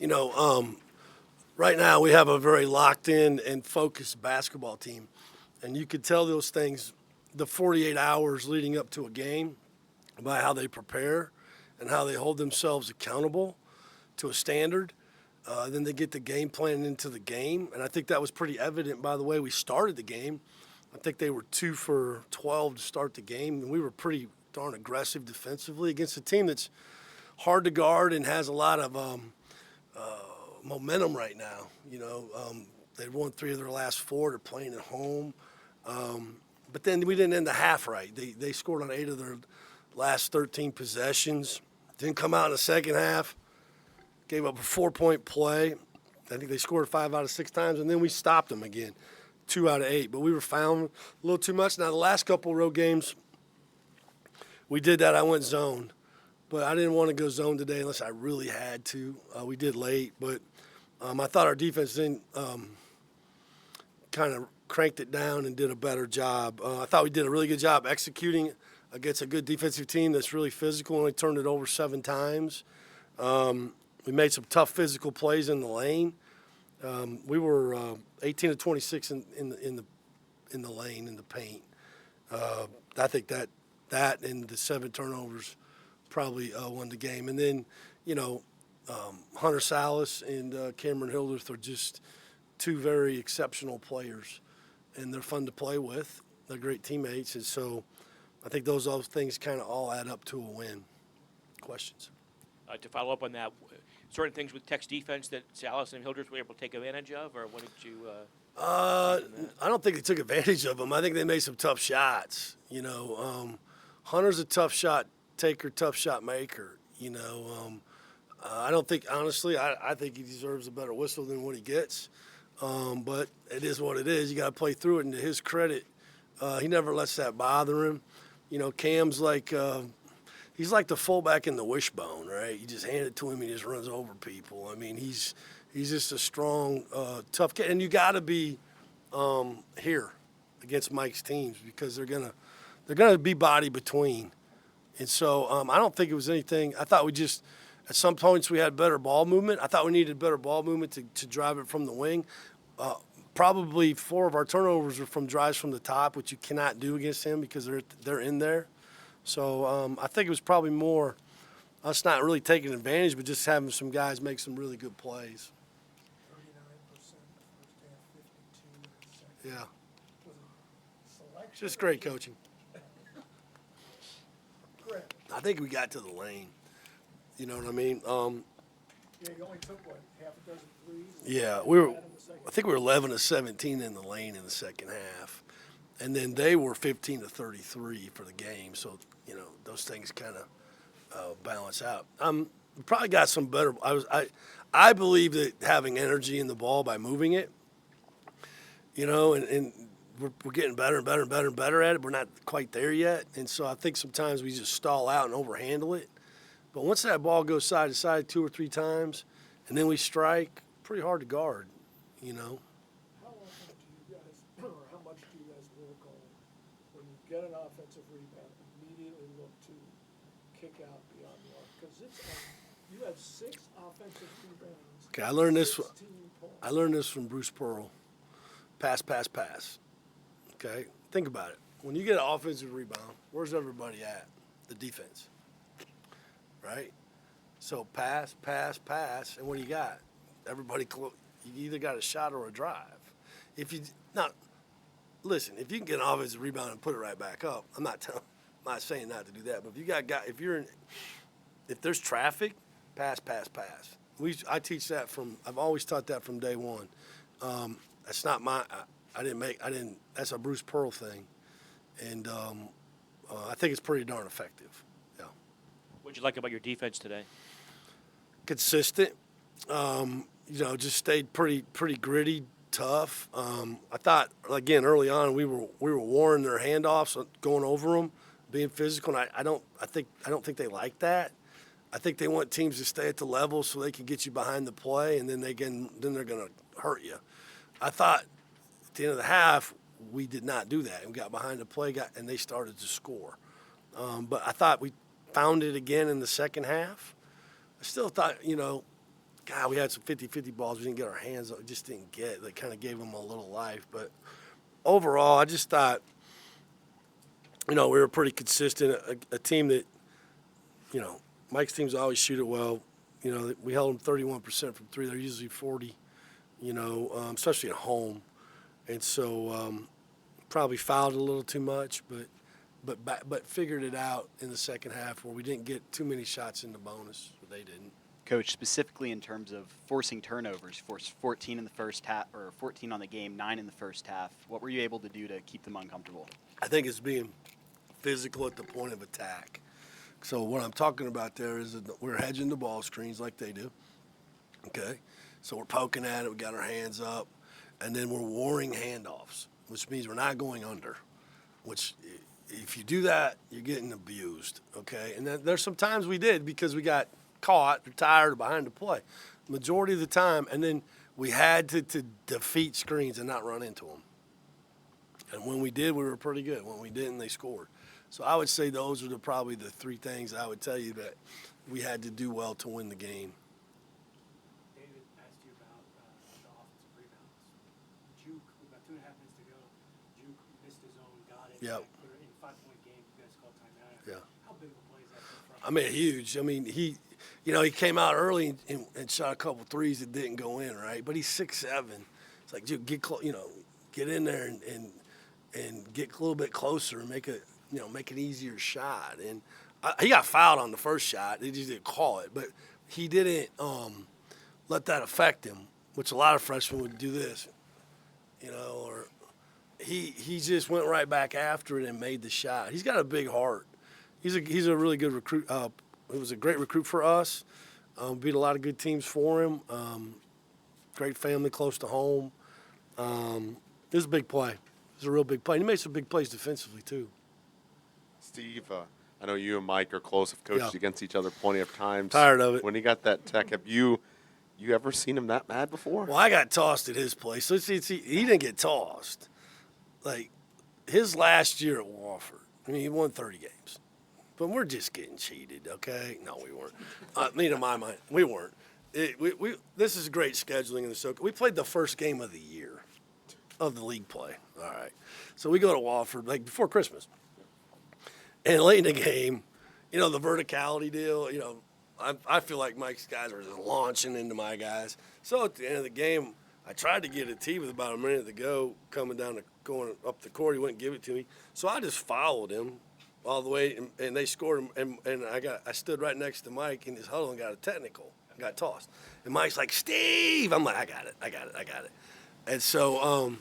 You know, right now we have a very locked in and focused basketball team. And you could tell those things the 48 hours leading up to a game by how they prepare and how they hold themselves accountable to a standard. Then they get the game plan into the game. And I think that was pretty evident by the way we started the game. I think they were 2 for 12 to start the game. And we were pretty darn aggressive defensively against a team that's hard to guard and has a lot of momentum right now. They've won 3 of their last 4. They're playing at home. But then we didn't end the half right. They scored on 8 of their last 13 possessions. Didn't come out in the second half. Gave up a 4-point play. I think they scored 5 out of 6 times, and then we stopped them again, 2 out of 8. But we were found a little too much. Now, the last couple road games, we did that. I went zone. But I didn't want to go zone today unless I really had to. We did late, but I thought our defense then kind of cranked it down and did a better job. I thought we did a really good job executing against a good defensive team that's really physical. Only turned it over 7 times. We made some tough physical plays in the lane. We were 18 to 26 in the lane in the paint. I think that and the 7 turnovers probably won the game. And then, Hunter Salas and Cameron Hildreth are just 2 very exceptional players, and they're fun to play with. They're great teammates, and so I think those things kind of all add up to a win. Questions? To follow up on that, certain things with Tech's defense that Salas and Hildreth were able to take advantage of, or what did you I don't think they took advantage of them. I think they made some tough shots. Hunter's a tough shot taker, tough shot maker. I don't think, honestly, I think he deserves a better whistle than what he gets. But it is what it is. You got to play through it. And to his credit, he never lets that bother him. Cam's like he's like the fullback in the wishbone, right? You just hand it to him, he just runs over people. I mean, he's just a strong, tough kid. And you got to be here against Mike's teams because they're gonna be body between. And so I don't think it was anything. I thought at some points we had better ball movement. I thought we needed better ball movement to drive it from the wing. Probably 4 of our turnovers were from drives from the top, which you cannot do against him because they're in there. So I think it was probably more us not really taking advantage, but just having some guys make some really good plays. 39% first half, 52%. Yeah. Just great coaching. I think we got to the lane. You know what I mean? Yeah, you only took, half a dozen threes? Yeah, I think we were 11 to 17 in the lane in the second half. And then they were 15 to 33 for the game. So, those things kind of balance out. We probably got some better. I believe that having energy in the ball by moving it, and we're getting better and better and better and better at it. We're not quite there yet. And so I think sometimes we just stall out and overhandle it. But once that ball goes side to side 2 or 3 times, and then we strike, pretty hard to guard, How often do you guys, or how much do you guys work on when you get an offensive rebound, immediately look to kick out beyond the arc? Because you have 6 offensive rebounds. Okay, I learned this. 16 points. I learned this from Bruce Pearl. Pass, pass, pass. Okay, think about it. When you get an offensive rebound, where's everybody at? The defense, right? So pass, pass, pass, and what do you got? Everybody, you either got a shot or a drive. If you listen, if you can get an offensive rebound and put it right back up, I'm not saying not to do that. But if you got if there's traffic, pass, pass, pass. I teach that I've always taught that from day one. That's not that's a Bruce Pearl thing. And I think it's pretty darn effective. Yeah. What did you like about your defense today? Consistent. Just stayed pretty gritty, tough. I thought again early on we were warring their handoffs, going over them, being physical. And I don't think they like that. I think they want teams to stay at the level so they can get you behind the play, and then they're going to hurt you. I thought at the end of the half we did not do that. We got behind the play, and they started to score. But I thought we found it again in the second half. I still thought, God, we had some 50-50 balls we didn't get our hands on, just didn't get. That kind of gave them a little life. But overall, I just thought, we were pretty consistent, a team that, Mike's teams always shoot it well. We held them 31% from three. They're usually 40, especially at home. And so probably fouled a little too much, but figured it out in the second half where we didn't get too many shots in the bonus. They didn't. Coach, specifically in terms of forcing turnovers, forced 14 in the first half, or 14 on the game, 9 in the first half. What were you able to do to keep them uncomfortable? I think it's being physical at the point of attack. So what I'm talking about there is that we're hedging the ball screens like they do. Okay? So we're poking at it, we got our hands up, and then we're warring handoffs, which means we're not going under, which if you do that, you're getting abused, okay? And then there's some times we did because we got caught or tired or behind the play. Majority of the time, and then we had to defeat screens and not run into them. And when we did, we were pretty good. When we didn't, they scored. So I would say those are probably the three things I would tell you that we had to do well to win the game. David asked you about the offensive rebounds. Juke, with about 2.5 minutes to go, Juke missed his own, got it. Yep. They're in a 5-point game. You guys called timeout. Yeah. How big of a play is that from? I mean, huge. I mean, he came out early and shot a couple threes that didn't go in, right? But he's 6'7". It's like, dude, get in there and get a little bit closer and make an easier shot. And he got fouled on the first shot. They just didn't call it, but he didn't let that affect him, which a lot of freshmen would do this, or he just went right back after it and made the shot. He's got a big heart. He's a really good recruit. It was a great recruit for us. Beat a lot of good teams for him. Great family close to home. It was a big play. It was a real big play. And he made some big plays defensively too. Steve, I know you and Mike are close, have coached Yeah. against each other plenty of times. Tired of it. When he got that tech, have you ever seen him that mad before? Well, I got tossed at his place. So he didn't get tossed. Like his last year at Wofford, he won 30 games. But we're just getting cheated, okay? No, we weren't. Me to my mind, we weren't. This is great scheduling in the SoCon. We played the first game of the year of the league play. All right. So we go to Wofford, like before Christmas. And late in the game, the verticality deal, I feel like Mike's guys are just launching into my guys. So at the end of the game, I tried to get a tee with about a minute to go, going up the court. He wouldn't give it to me. So I just followed him all the way, and they scored him. And I stood right next to Mike in his huddle and got a technical, got tossed. And Mike's like, Steve! I'm like, I got it. And so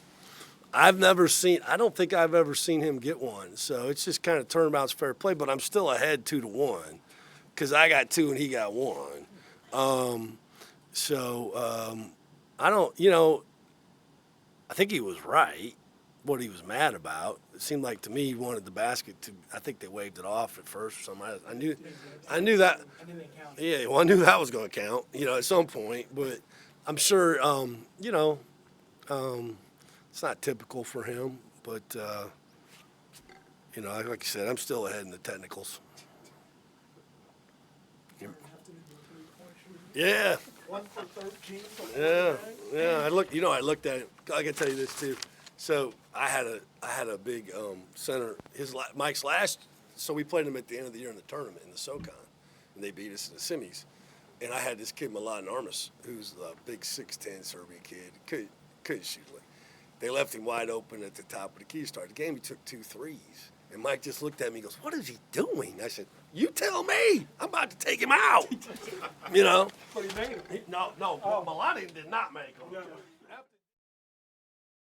I don't think I've ever seen him get one. So it's just kind of turnabout's fair play, but I'm still ahead 2-1 because I got 2 and he got 1. I don't, I think he was right, what he was mad about. It seemed like to me he wanted the basket I think they waved it off at first or something. I knew that. And then they counted. Yeah, well, I knew that was going to count, at some point. But I'm sure, it's not typical for him. But, like I said, I'm still ahead in the technicals. Turn after the 3-point shooting. Yeah. 1 for 13. Yeah. I looked at it. I can tell you this too. So I had a big center. Mike's last. So we played him at the end of the year in the tournament in the SoCon, and they beat us in the semis. And I had this kid Milan Armas, who's a big 6'10" Serbian kid. Couldn't shoot. They left him wide open at the top of the key to start the game. He took 2 threes. And Mike just looked at me and goes, what is he doing? I said, you tell me. I'm about to take him out. But he made it. No, Milan did not make him. Yeah.